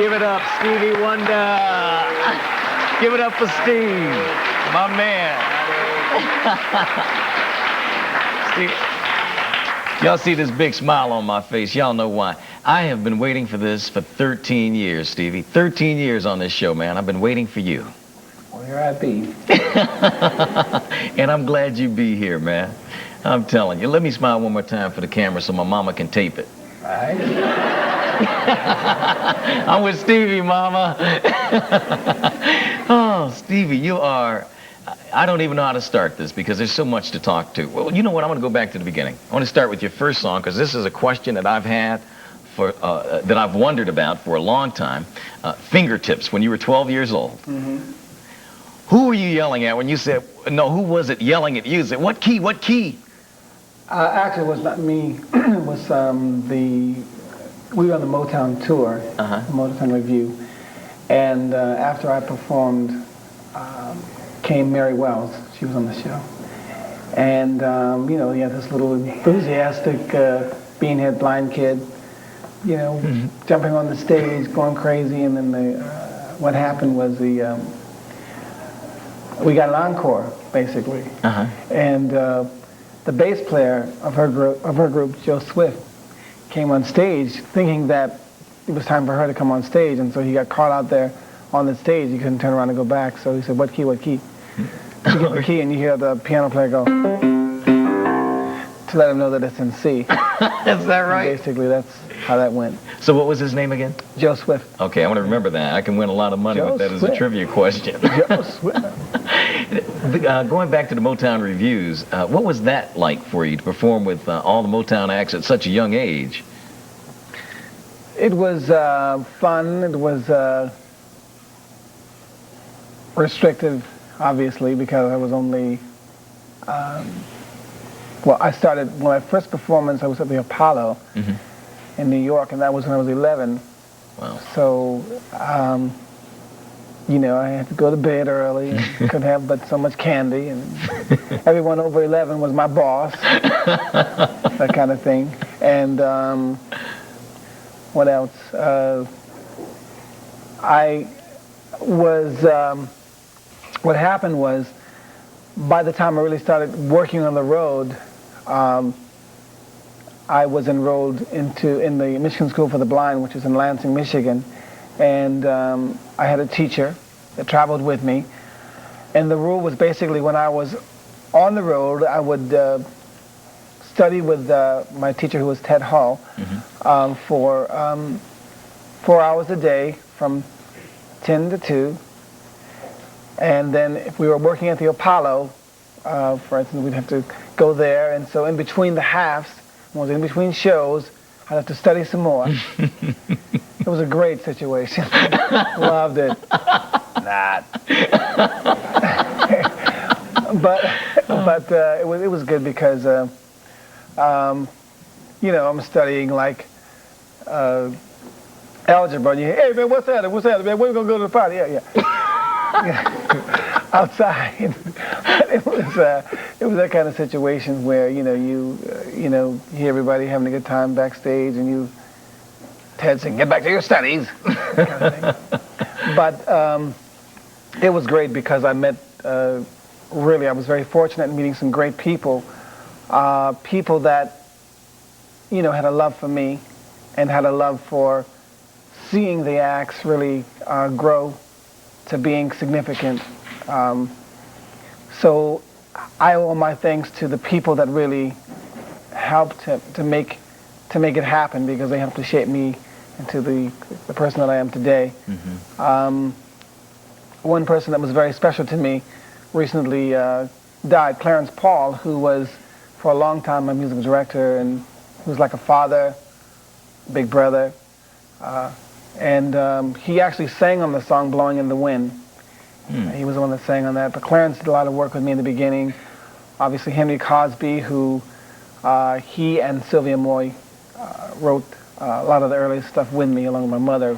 Give it up, Stevie Wonder. Give it up for Steve, my man. Steve, y'all see this big smile on my face. Y'all know why. I have been waiting for this for 13 years, Stevie. 13 years on this show, man. I've been waiting for you. Well, here I be. And I'm glad you be here, man. I'm telling you. Let me smile one more time for the camera so my mama can tape it. All right. I'm with Stevie, mama. Oh, Stevie, you are... I don't even know how to start this because there's so much to talk to. Well, you know what? I'm going to go back to the beginning. I want to start with your first song because this is a question that I've had for that I've wondered about for a long time. Fingertips, when you were 12 years old. Mm-hmm. Who were you yelling at when you said, no, who was it yelling at you? You said, what key, what key? Actually, it was not me. It was we were on the Motown tour, the Motown Review, and after I performed, came Mary Wells. She was on the show, and you know, he had this little enthusiastic beanhead blind kid, you know, jumping on the stage, going crazy, and then what happened was we got an encore basically, and the bass player of her group, Joe Swift, came on stage thinking that it was time for her to come on stage, and so he got caught out there on the stage. He couldn't turn around and go back, so he said, what key, what key? You get the key and you hear the piano player go to let him know that it's in C. Is that right? And basically, that's how that went. So what was his name again? Joe Swift. Okay, I want to remember that. I can win a lot of money with that as a trivia question. Joe Swift. Going back to the Motown reviews, what was that like for you to perform with all the Motown acts at such a young age? It was fun. It was restrictive, obviously, because I was only... well, I started... When my first performance, I was at the Apollo in New York, and that was when I was 11. Wow. So... you know, I had to go to bed early, and couldn't have but so much candy, and everyone over 11 was my boss, that kind of thing. And what else? What happened was, by the time I really started working on the road, I was enrolled in the Michigan School for the Blind, which is in Lansing, Michigan. And I had a teacher that traveled with me, and the rule was basically when I was on the road, I would study with my teacher, who was Ted Hall, for 4 hours a day from 10 to 2, and then if we were working at the Apollo, for instance, we'd have to go there, and so in between the halves, in between shows, I'd have to study some more. It was a great situation. Loved it. Not. but it was good because you know, I'm studying like algebra. And you hear, hey man, what's that? What's that, man? We're gonna go to the party. Yeah. Outside. It was that kind of situation where you hear everybody having a good time backstage, and Ted saying, "Get back to your studies," kind of thing. But it was great because I met. Really, I was very fortunate in meeting some great people. People that had a love for me, and had a love for seeing the acts really grow to being significant. So I owe my thanks to the people that really helped to make it happen, because they helped to shape me into the person that I am today. One person that was very special to me recently died, Clarence Paul, who was for a long time my musical director, and he was like a father, big brother, and he actually sang on the song "Blowing in the Wind." He was the one that sang on that. But Clarence did a lot of work with me in the beginning. Obviously Henry Cosby, who he and Sylvia Moy wrote a lot of the early stuff with me, along with my mother.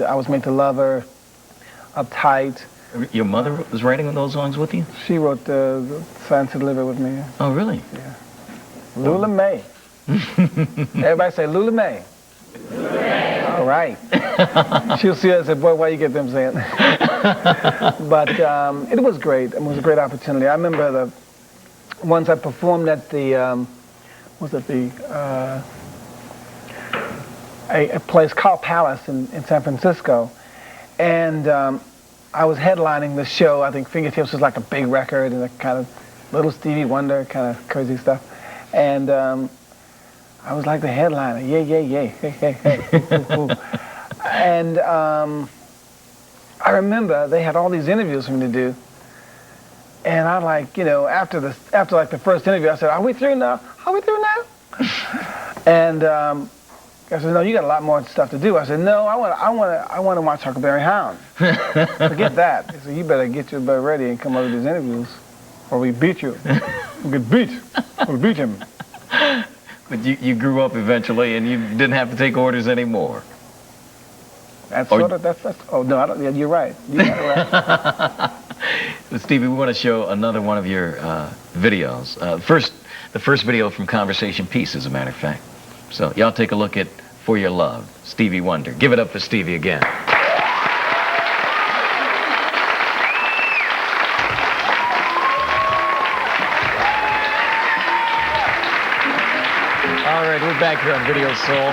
I Was Made to Love Her, Uptight. Your mother was writing those songs with you? She wrote the Science to Deliver with me. Oh, really? Yeah. Lula May. Everybody say Lula May. Lula May. All right. She'll see us and say, boy, why you get them saying? But it was great. It was a great opportunity. I remember once I performed at the, a place called Palace in San Francisco, and I was headlining the show. I think Fingertips was like a big record and a kind of little Stevie Wonder kind of crazy stuff, and I was like the headliner, yay, yay, yay, hey, hey, hey, ooh, ooh. And I remember they had all these interviews for me to do, and I like, you know, after like the first interview, I said, "Are we through now? Are we through now?" And I said, "No, you got a lot more stuff to do." I said, "No, I want to watch Huckleberry Hound." Forget that. He said, "You better get your butt ready and come over to these interviews, or we beat you. We get beat. We beat him." But you grew up eventually, and you didn't have to take orders anymore. That's sort of, that's, oh, no, I don't, yeah, you're right. You got it right. Stevie, we want to show another one of your videos. The first video from Conversation Piece, as a matter of fact. So y'all take a look at For Your Love, Stevie Wonder. Give it up for Stevie again. All right, we're back here on Video Soul.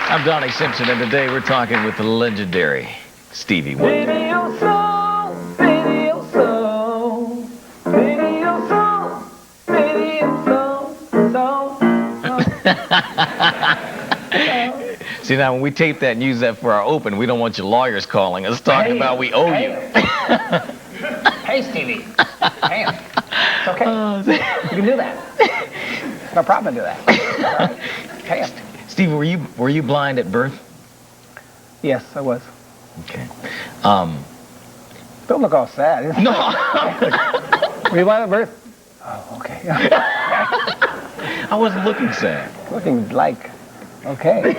I'm Donnie Simpson, and today we're talking with the legendary Stevie Wonder. Video Soul, Video Soul, Video Soul, Video Soul, See, now when we tape that and use that for our open, we don't want your lawyers calling us talking about we owe you. Hey, Stevie. Hey, it's okay. You can do that. No problem to do that. Right. Hey. Steve, were you blind at birth? Yes, I was. Okay. Don't look all sad. No. Were you blind at birth? Oh, okay. I wasn't looking sad. Looking like, okay.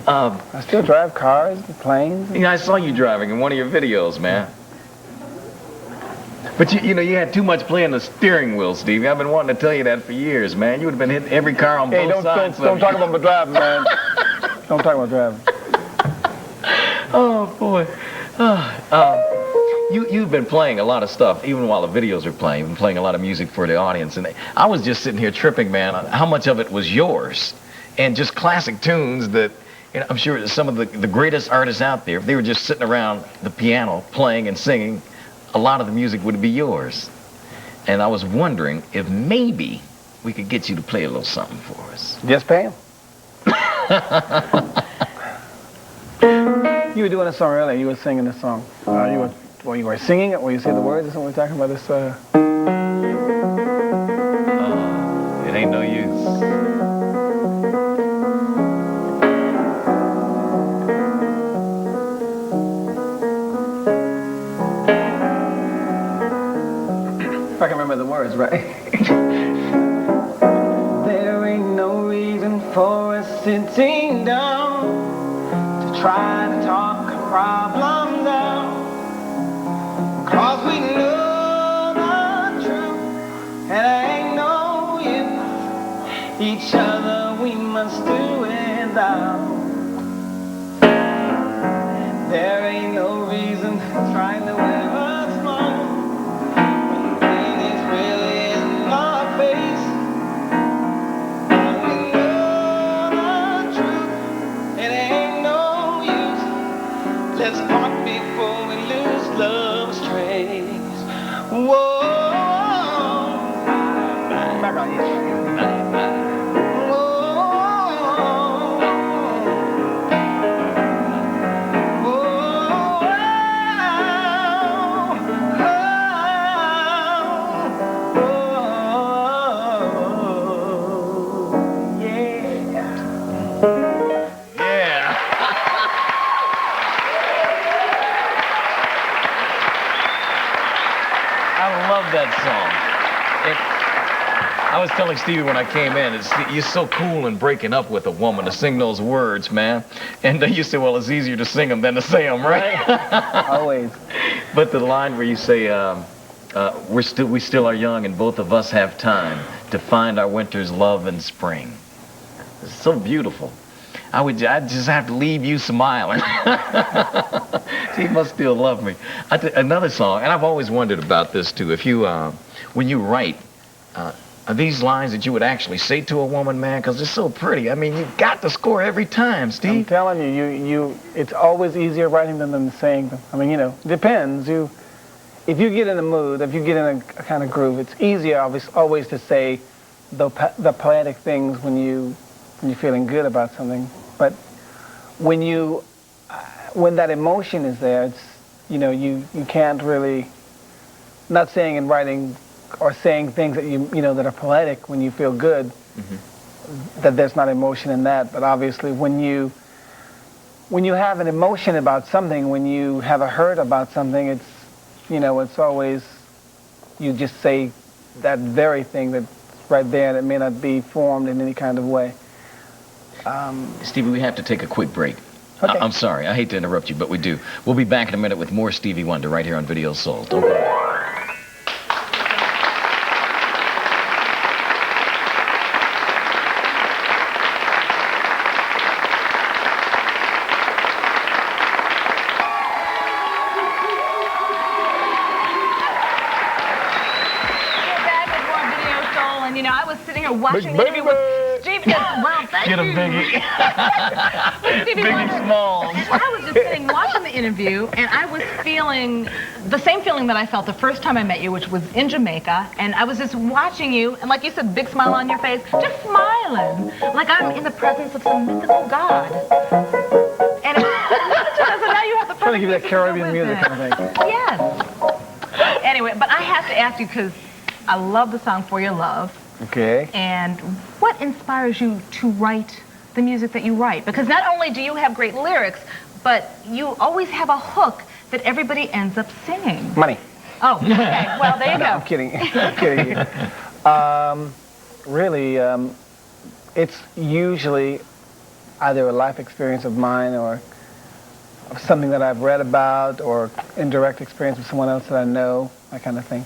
I still drive cars and planes. You know, I saw you driving in one of your videos, man. But you know, you had too much play on the steering wheel, Stevie. I've been wanting to tell you that for years, man. You would have been hitting every car on both sides. Don't talk about my driving, man. Don't talk about driving. Oh, boy. You've been playing a lot of stuff, even while the videos are playing. You've been playing a lot of music for the audience. And I was just sitting here tripping, man, on how much of it was yours. And just classic tunes that, you know, I'm sure some of the greatest artists out there, if they were just sitting around the piano playing and singing, a lot of the music would be yours. And I was wondering if maybe we could get you to play a little something for us. Just pay him. You were doing a song earlier. You were singing a song. You were singing it, or you say the words or something? We're talking about this. It ain't no use. If I can remember the words, right? There ain't no reason for us sitting down to try to talk a problem down, 'cause we know the truth, and ain't no use. Each other we must do without. There ain't no reason trying to wear us wrong. Let's part before we lose love's trace. Whoa. Back on you. That song. I was telling Stevie when I came in, you're so cool in breaking up with a woman to sing those words, man. And you say, well, it's easier to sing them than to say them, right? Always. But the line where you say, we still are young and both of us have time to find our winter's love in spring. It's so beautiful. I'd just have to leave you smiling. He must still love me. Another song, and I've always wondered about this too. If you, when you write, are these lines that you would actually say to a woman, man? Because they're so pretty. I mean, you've got to score every time, Steve. I'm telling you, it's always easier writing them than saying them. I mean, you know, depends. If you get in the mood, if you get in a kind of groove, it's easier always to say the poetic things when you're feeling good about something. But when that emotion is there, it's, you know, you can't really, not saying in writing or saying things that you know that are poetic when you feel good, that there's not emotion in that. But obviously when you have an emotion about something, when you have a hurt about something, it's, you know, it's always, you just say that very thing that's right there, and it may not be formed in any kind of way. Stevie, we have to take a quick break. Okay. I'm sorry, I hate to interrupt you, but we do. We'll be back in a minute with more Stevie Wonder right here on Video Soul. Don't go away. You know, I was sitting here watching the interview with Stevie. Well, thank Get a you. biggie. Stevie Biggie Wonder. Smalls. And I was just sitting watching the interview, and I was feeling the same feeling that I felt the first time I met you, which was in Jamaica. And I was just watching you, and like you said, big smile on your face, just smiling, like I'm in the presence of some mythical god. And so now you have the Trying to give you that perfect Caribbean music music to kind go of with thing. it. Yes. Anyway, but I have to ask you, because I love the song For Your Love. Okay. And what inspires you to write the music that you write? Because not only do you have great lyrics, but you always have a hook that everybody ends up singing. Money. Oh, okay. Well, there you No, go. I'm kidding. I'm kidding you. Really, it's usually either a life experience of mine or of something that I've read about or indirect experience with someone else that I know, that kind of thing.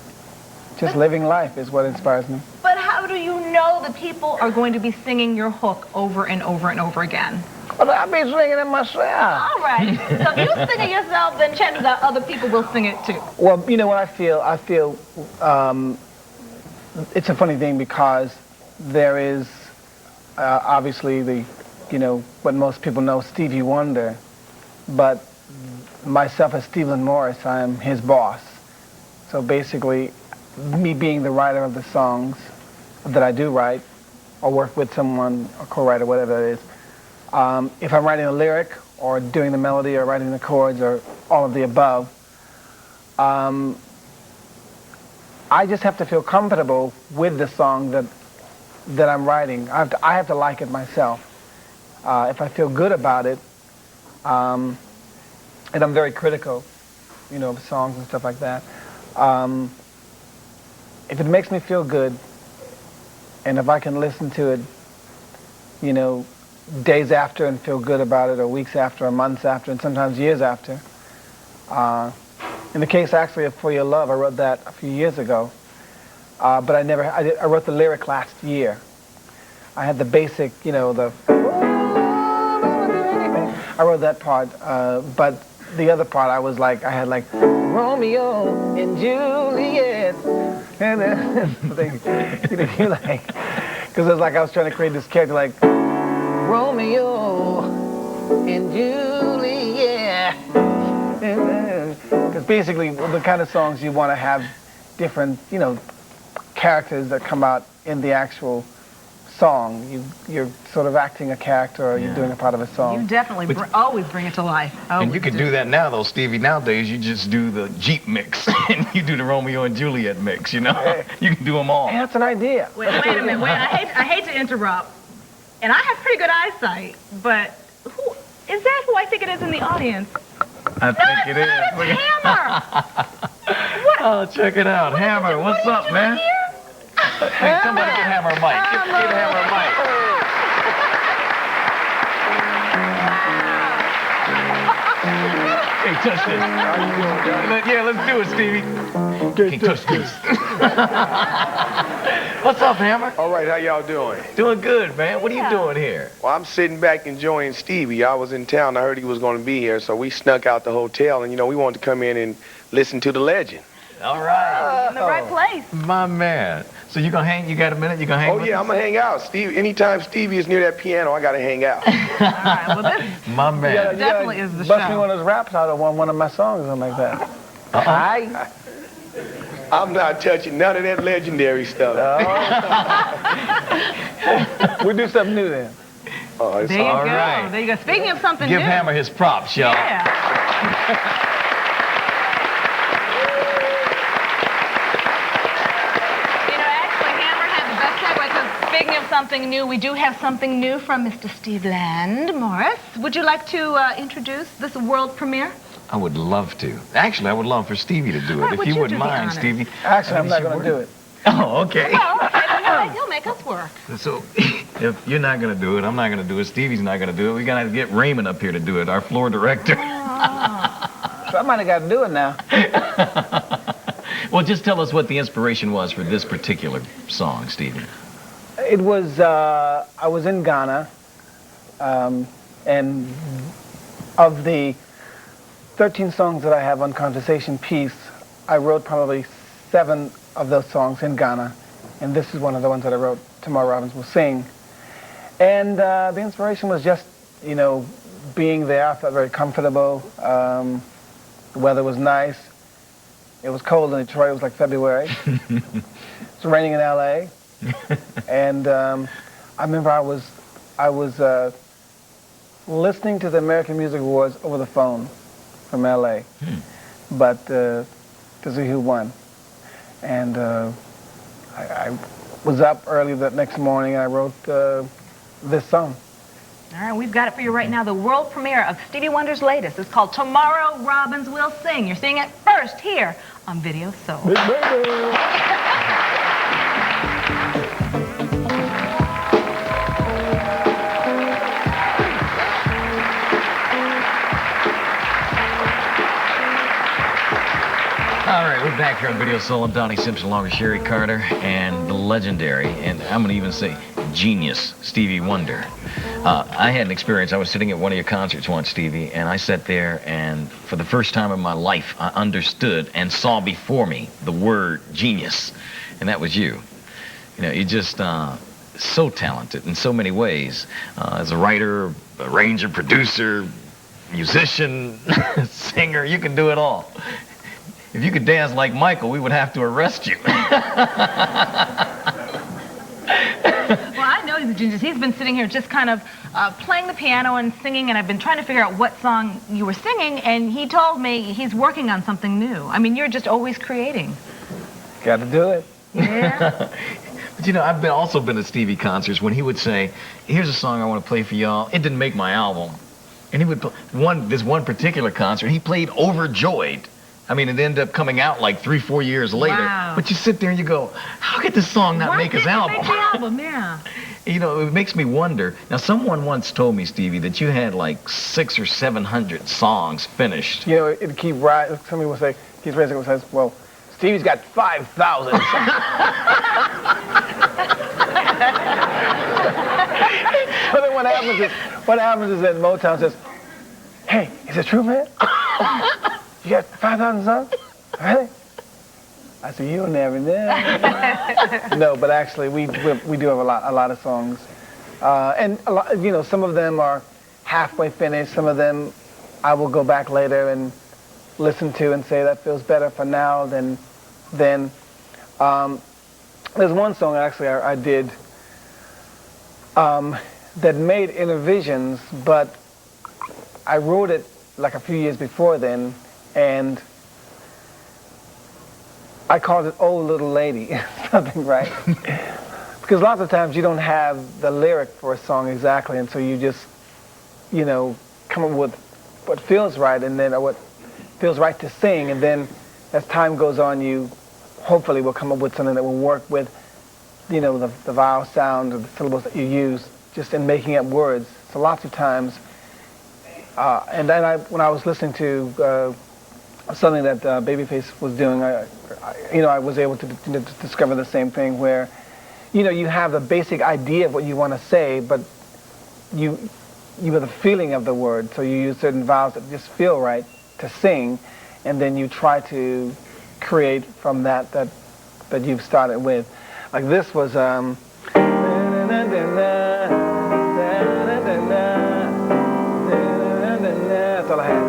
Just living life is what inspires me. But how do you know that people are going to be singing your hook over and over and over again? Well, I'll be singing it myself. All right. So if you sing it yourself, then chances are other people will sing it too. Well, you know what I feel it's a funny thing because there is obviously the, you know, what most people know, Stevie Wonder, but myself as Stephen Morris, I am his boss. So basically, me being the writer of the songs that I do write, or work with someone, or co-write, or whatever it is, if I'm writing a lyric, or doing the melody, or writing the chords, or all of the above, I just have to feel comfortable with the song that I'm writing. I have to like it myself. If I feel good about it, and I'm very critical, you know, of songs and stuff like that. If it makes me feel good, and if I can listen to it, you know, days after and feel good about it, or weeks after, or months after, and sometimes years after. In the case actually of For Your Love, I wrote that a few years ago, but I wrote the lyric last year. I had the basic, you know, I wrote that part, but the other part I had like Romeo and Juliet, and you like, because it's like I was trying to create this character like Romeo and Juliet, because basically the kind of songs you want to have different, you know, characters that come out in the actual song. You're sort of acting a character, or you're doing a part of a song. You definitely always bring it to life. And you can do that now, though, Stevie. Nowadays, you just do the Jeep mix, and you do the Romeo and Juliet mix, you know? You can do them all. Hey, that's an idea. Wait a minute. I hate to interrupt. And I have pretty good eyesight, but who is that? Who I think it is in the audience? I think it is. It's Hammer. What? Oh, check it out. Hammer, what's up, man? Hey, somebody get Hammer a mic. Get Hammer a mic. Can't touch this. Yeah, let's do it, Stevie. Can't touch this. What's up, Hammer? All right, how y'all doing? Doing good, man. What are you doing here? Well, I'm sitting back enjoying Stevie. I was in town. I heard he was going to be here, so we snuck out the hotel, and, we wanted to come in and listen to the legend. All right. In the right place. My man. So you gonna hang? You got a minute? You gonna hang? Oh, with yeah, us? I'm going to hang out. Anytime Stevie is near that piano, I got to hang out. All right, well, this My man. definitely is the Bust me show. one of those raps out of one of my songs or something like that. Hi. I'm not touching none of that legendary stuff. We'll do something new then. Oh, it's There you All go. right. There you go. Speaking of something Give new. Hammer his props, y'all. Yeah. Actually, Hammer had the best segue, because speaking of something new, we do have something new from Mr. Steve Land. Morris, would you like to introduce this world premiere? I would love to. Actually, I would love for Stevie to do it. Why If would you you wouldn't do the mind, honors? Stevie. Actually, I'm not going to do it. Oh, okay. Well, okay, but no, he'll make us work. So if you're not going to do it, I'm not going to do it, Stevie's not going to do it, we're going to have to get Raymond up here to do it, our floor director. Somebody got to do it now. Well, just tell us what the inspiration was for this particular song, Stevie. It was, I was in Ghana, and of the 13 songs that I have on Conversation Piece, I wrote probably 7 of those songs in Ghana, and this is one of the ones that I wrote, Tomorrow Robbins Will Sing. And the inspiration was just, being there. I felt very comfortable. The weather was nice. It was cold in Detroit. It was like February. It's raining in LA. And I remember I was listening to the American Music Awards over the phone from LA, but to see who won. And I was up early that next morning and I wrote this song. All right, we've got it for you right now. The world premiere of Stevie Wonder's latest is called Tomorrow Robbins Will Sing. You're seeing it first here on Video Soul. Big baby. All right, we're back here on Video Soul. I'm Donnie Simpson along with Sherry Carter and the legendary, and I'm going to even say genius, Stevie Wonder. I had an experience. I was sitting at one of your concerts once, Stevie, and I sat there, and for the first time in my life, I understood and saw before me the word genius, and that was you. You're just so talented in so many ways. As a writer, arranger, producer, musician, singer, you can do it all. If you could dance like Michael, we would have to arrest you. Well, I know he's a genius. He's been sitting here just kind of playing the piano and singing, and I've been trying to figure out what song you were singing, and he told me he's working on something new. I mean, you're just always creating. Got to do it. Yeah. But I've also been at Stevie concerts when he would say, here's a song I want to play for y'all. It didn't make my album. And he would play this one particular concert, he played Overjoyed. I mean, it ended up coming out like 3-4 years later. Wow. But you sit there and you go, how could this song not make his album? Why didn't it make the album? Yeah. It makes me wonder. Now, someone once told me, Stevie, that you had like 600 or 700 songs finished. It keep rising. Somebody will say, keeps raising and says, well, Stevie's got 5,000. So then what happens is that Motown says, hey, is it true, man? You got 5,000 songs? Really? I said, you'll never know. No, but actually, we do have a lot of songs, and a lot, some of them are halfway finished. Some of them I will go back later and listen to and say that feels better for now than then. There's one song actually I did that made Intervisions, but I wrote it like a few years before then, and I called it Old Little Lady, something, right? Because lots of times you don't have the lyric for a song exactly, and so you just, come up with what feels right, and then what feels right to sing, and then as time goes on, you hopefully will come up with something that will work with, the vowel sound or the syllables that you use, just in making up words. So lots of times, And then when I was listening to something that Babyface was doing, I was able to discover the same thing where, you have the basic idea of what you want to say, but you have the feeling of the word, so you use certain vowels that just feel right to sing, and then you try to create from that you've started with. Like this was that's all I had.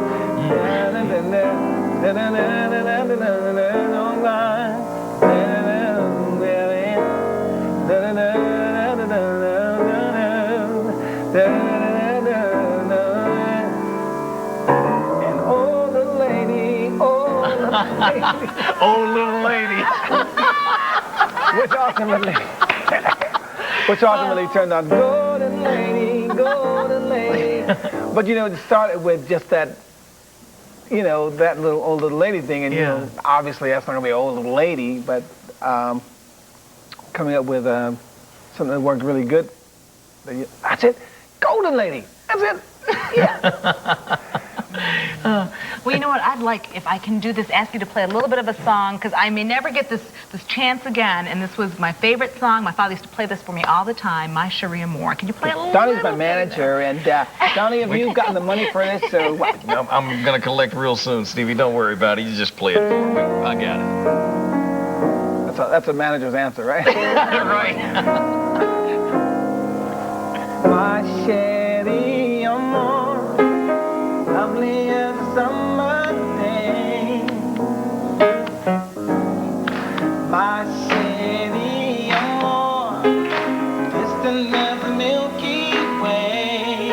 And oh little lady, Oh, little lady. which ultimately turned out golden lady, golden lady. But it started with just that, that little old little lady thing, and obviously that's not gonna be old little lady, but coming up with something that worked really good. That's it, golden lady. That's it. Yeah. Well, you know what? I'd like, if I can do this, ask you to play a little bit of a song, because I may never get this chance again, and this was my favorite song. My father used to play this for me all the time, My Cherie Amour. Can you play a little Donnie's my manager, and Donnie, have you gotten the money for this? So No, I'm going to collect real soon, Stevie. Don't worry about it. You just play it for me. I got it. that's a manager's answer, right? Right. My Cherie Amour, lovely as a summer day. My Cherie Amour, distant as the Milky Way.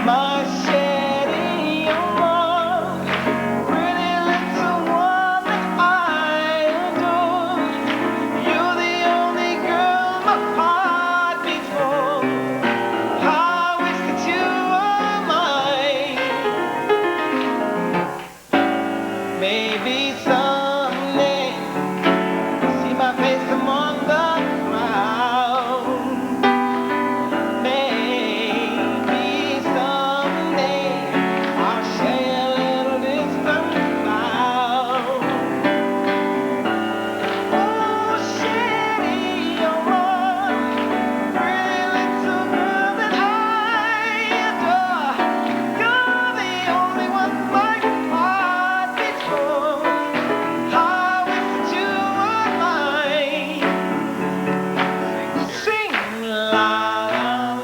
My Cherie Amour, pretty little one that I adore. You're the only girl my heart beats for. I wish that you were mine. Maybe someday you'll see my face among the crowd. Maybe someday I'll share a little distant cloud. Oh, Cherie Amour, pretty little girl that I adore. You're the only one my heart beats for. I wish that you were mine. Sing la la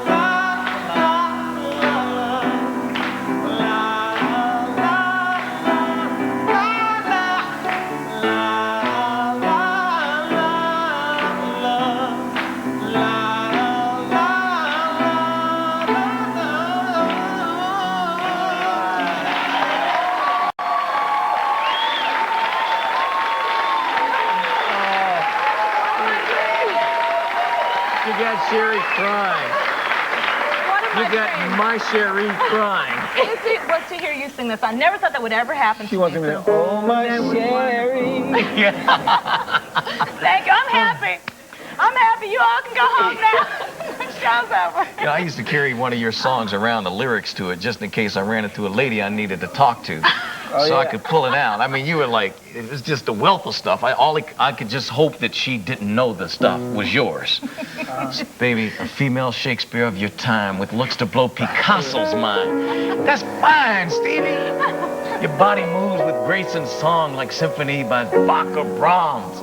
la la You got Cherie crying. What am You I got saying? my Cherie crying. It was to hear you sing this. I never thought that would ever happen. She wants me to, oh my Cherie. Thank you. I'm happy. I'm happy. You all can go home now. Show's over. I used to carry one of your songs around, the lyrics to it, just in case I ran into a lady I needed to talk to. So I could pull it out. I mean, you were like, it was just a wealth of stuff. I could just hope that she didn't know the stuff was yours. Baby, a female Shakespeare of your time with looks to blow Picasso's mind. That's fine, Stevie. Your body moves with grace and song like symphony by Bach or Brahms.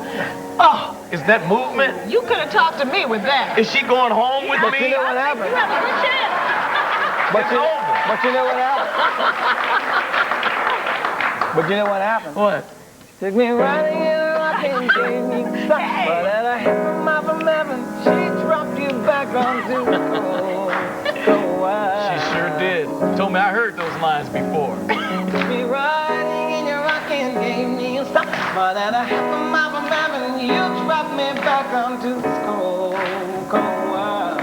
Oh, is that movement? You could have talked to me with that. Is she going home with But me? you know what happened? You have a good chance. But you know what happened? But you know what happened? What? Took me riding in a rocking gave but at a hit from up from heaven, she dropped you back onto She sure did. Told me I heard those lines before. Took me riding in your rocking gave me a stop, but at a hit from up from heaven, you dropped me back onto this cold, cold world.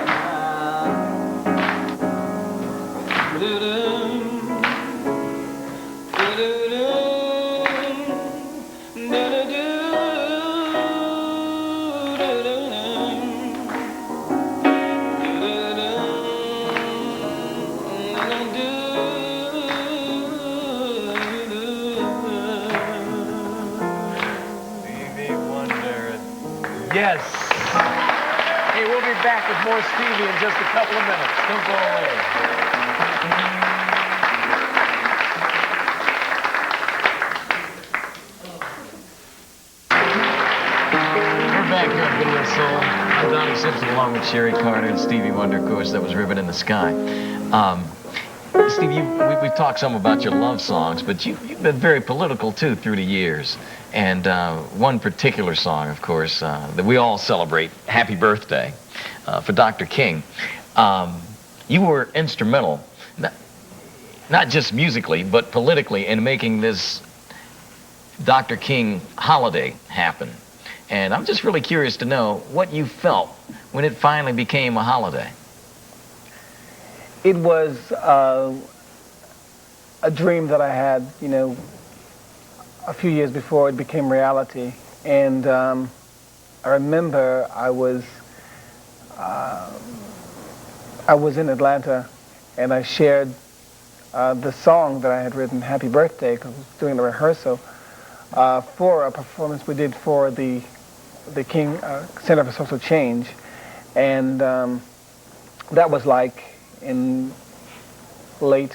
Do-do, do-do-do. Yes. Hey, we'll be back with more Stevie in just a couple of minutes. Don't go away. We're back here on Video Soul. I'm Donnie Simpson along with Sherry Carter and Stevie Wonder, of course. That was Ribbon in the Sky. Stevie, we've talked some about your love songs, but you've been very political, too, through the years. And one particular song, of course, that we all celebrate, Happy Birthday, for Dr. King. You were instrumental, not just musically, but politically, in making this Dr. King holiday happen. And I'm just really curious to know what you felt when it finally became a holiday. It was a dream that I had, you know, a few years before it became reality. And I remember I was in Atlanta, and I shared the song that I had written, Happy Birthday, because I was doing the rehearsal for a performance we did for the King Center for Social Change. And that was like in late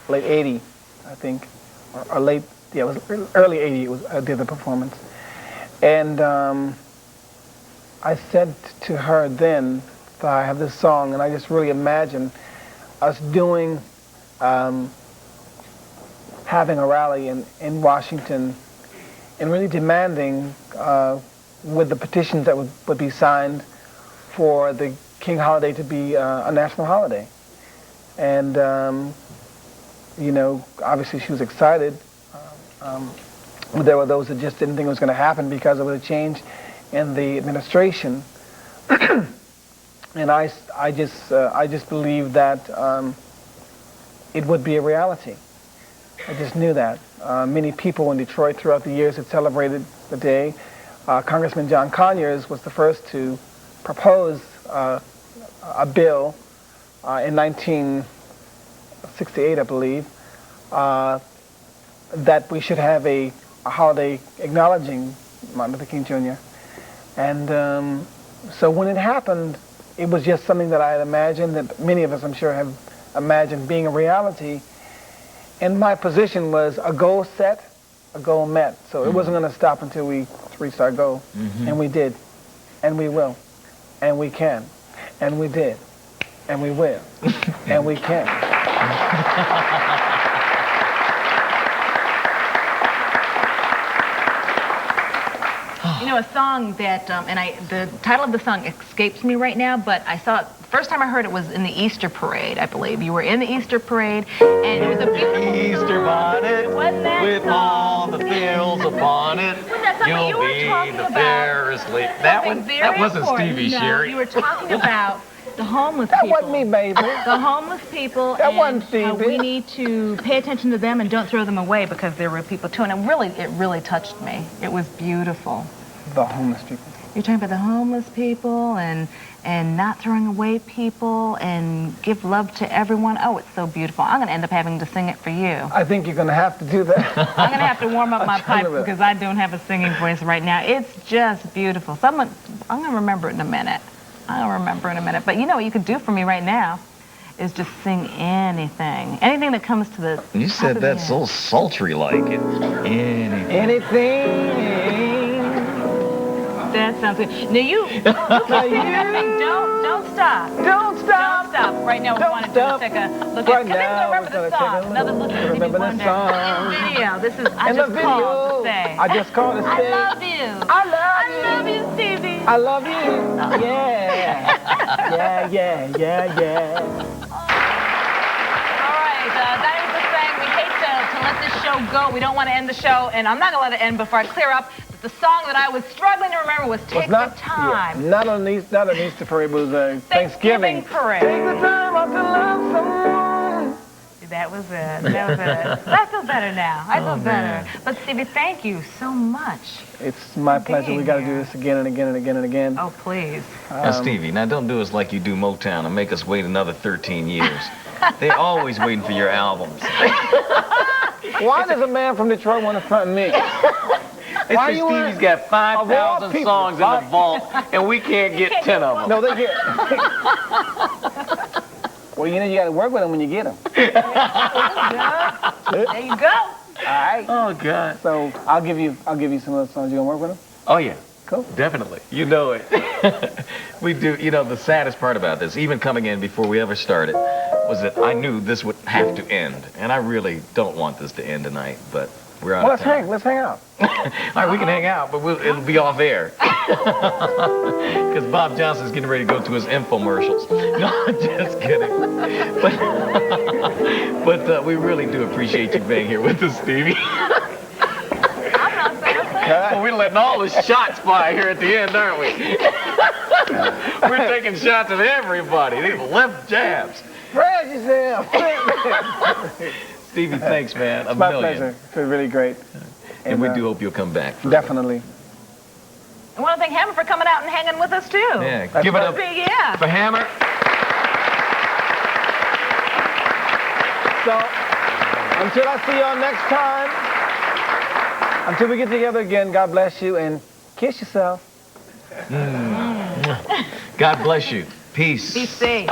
80, I think, or late, yeah, it was early 80, I did the performance. And I said to her then that I have this song, and I just really imagined us doing, having a rally in Washington and really demanding with the petitions that would be signed for the King holiday to be a national holiday. And, you know, obviously she was excited. There were those that just didn't think it was going to happen because of the change in the administration. And I just believed that it would be a reality. I just knew that. Many people in Detroit throughout the years had celebrated the day. Congressman John Conyers was the first to propose a bill in 1968, I believe, that we should have a holiday acknowledging Martin Luther King Jr. And so when it happened, it was just something that I had imagined, that many of us, I'm sure, have imagined being a reality. And my position was a goal set, a goal met. So it wasn't going to stop until we reached our goal. And we did. And we will. And we can. And we did. And we will. And we can. You know, a song that, the title of the song escapes me right now, but I saw it, first time I heard it was in the Easter parade, I believe. You were in the Easter parade, and it was a beautiful Easter bonnet with all the frills upon it. Wasn't that something you were talking the about? fairest lady. That one, that wasn't important. Stevie, No, Sherry. you were talking about the homeless That people. wasn't me, baby. The homeless people, That and wasn't how Stevie. we need to pay attention to them and don't throw them away because they're real people too. And it really touched me. It was beautiful. The homeless people. You're talking about the homeless people and not throwing away people and give love to everyone. Oh, it's so beautiful. I'm going to end up having to sing it for you. I think you're going to have to do that. I'm going to have to warm up my I'll tell you pipes that. because I don't have a singing voice right now. It's just beautiful. I'm going to remember it in a minute. But you know what you could do for me right now is just sing anything. Anything that comes to the You top said of that your so head. sultry like it. Anything. Anything. That sounds good. Now you don't stop. Don't stop. Don't stop. Right now we Don't want to stop. take a look Right at, now, remember we're the gonna song. take a Another look at Stevie remember the Wonder. song. In video. This is, I In the just called video, to say. I just called to say, I love you. I love you. Stevie. I love you. Yeah. Yeah. All right, Donnie was just saying we hate to let this show go. We don't want to end the show, and I'm not going to let it end before I clear up that the song that I was struggling to remember was Take the Time. Yeah, not on Easter parade, but it was Thanksgiving parade. Take the time out to love someone. That was it. I feel better now. I feel better. But Stevie, thank you so much. It's my pleasure. being We got to do here. this again and again and again and again. Oh, please. Now, Stevie, now don't do us like you do Motown and make us wait another 13 years. They're always waiting for your albums. Why does a man from Detroit want to front me? They Why said you Stevie's want- got of 5,000 all people, songs in the why- vault, and we can't get 10 of them. No, they get. Well, you know you got to work with them when you get them. There you go. All right. Oh, God. So I'll give you some of those songs. You gonna work with them? Oh, yeah. Cool. Definitely. You know it. We do. You know, the saddest part about this, even coming in before we ever started, was that I knew this would have to end. And I really don't want this to end tonight, but we're out Well, of time. let's hang out. All right, we can hang out, but it'll be off air. Because Bob Johnson's getting ready to go to his infomercials. No, just kidding. But we really do appreciate you being here with us, Stevie. I'm not saying a thing. Well, we're letting all the shots fly here at the end, aren't we? We're taking shots at everybody. These left jabs. Spread yourself. Stevie, thanks, man. A My million. pleasure. It's been really great. And we do hope you'll come back. Definitely. I want to thank Hammer for coming out and hanging with us, too. Yeah, give it up Yeah. for Hammer. So, until I see y'all next time, until we get together again, God bless you and kiss yourself. God bless you. Peace. Be safe.